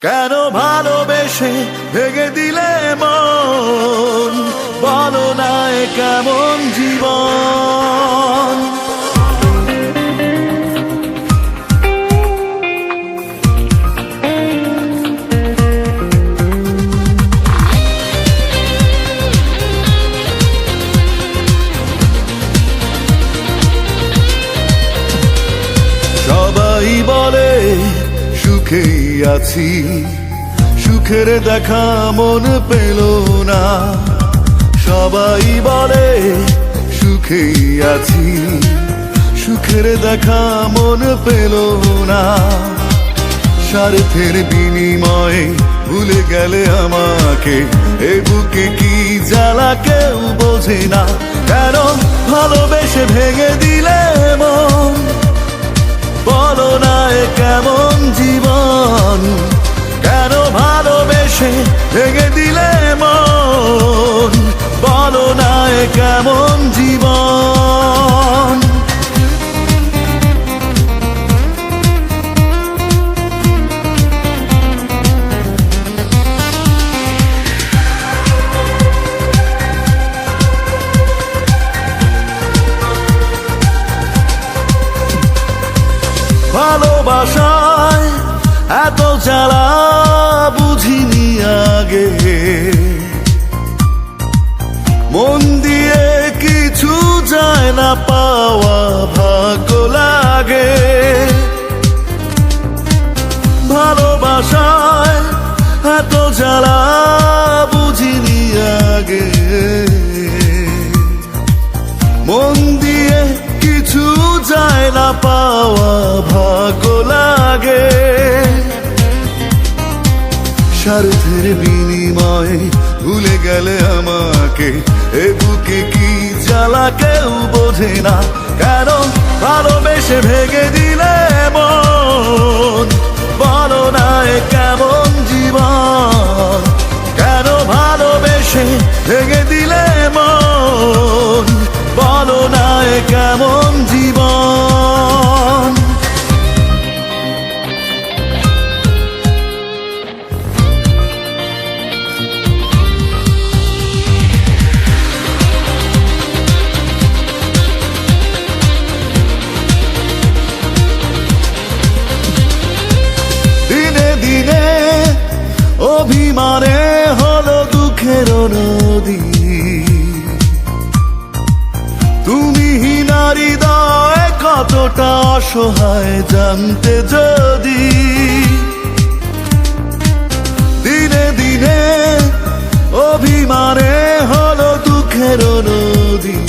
কেন ভালোবেসে ভেঙে দিলে মন, বলো না এ কেমন জীবন। সবাই বলে সুখেই আছি, সুখের দেখা মন পেল না। সবাই বলে সুখেই আছি, সুখের দেখা মন পেল না। স্বার্থের বিনিময়ে ভুলে গেলে আমাকে, এ বুকে কি জ্বালা কেউ বোঝে না। কেন ভালোবেসে ভেঙে দিলে মন, বলো না এ কেমন জীবন। কেন ভালোবেসে ভেঙে দিলে মন, বলো না এ কেমন জীবন। ভালোবাসায় এত জ্বালা বুঝিনি আগে, মন দিয়ে কিছু যায় না পাওয়া ভাগ্য লাগে। ভালোবাসায় এত জ্বালা বুঝিনি আগে, মন দিয়ে কিছু যায় না পাওয়া ভাগ্য লাগে। স্বার্থের বিনিময়ে ভুলে গেলে আমাকে, এ বুকে কি জ্বালা কেউ বোঝে না। কেন ভালোবেসে ভেঙে দিলে মন, বলো না এ কেমন জীবন। কেন ভালোবেসে ভেঙে দিলে মন, বলো না এ কেমন জীবন। দিনে দিনে অভিমানে হলো দুঃখের নদী, তুমি নারী হৃদয় কতটা অসহায় জানতে যদি। দিনে দিনে অভিমানে হলো দুঃখের নদী,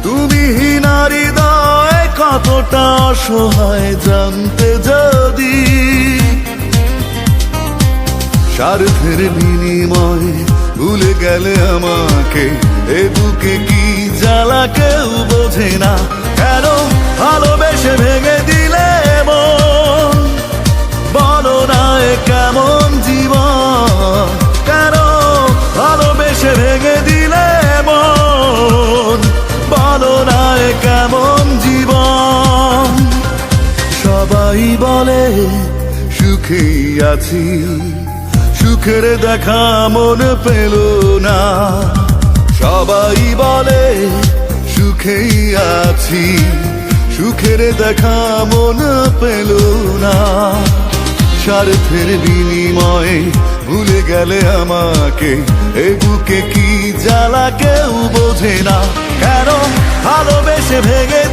তুমি নারী হৃদয় কতটা অসহায় জানতে যদি। স্বার্থের বিনিময়ে ভুলে গেলে আমাকে, এ বুকে কি জ্বালা কেউ বোঝে না। কেন ভালোবেসে ভেঙে দিলে মন, বলো না এ কেমন জীবন। কেন ভালোবেসে ভেঙে দিলে মন, বলো না এ কেমন জীবন। সবাই বলে সুখেই আছি, সুখের দেখা মন পেল না। সবাই বলে সুখেই আছি, সুখের দেখা মন পেল না। স্বার্থের বিনিময়ে ভুলে গেলে আমাকে, এ বুকে কি জ্বালা কেউ বোঝে না। কেন ভালোবেসে ভেঙে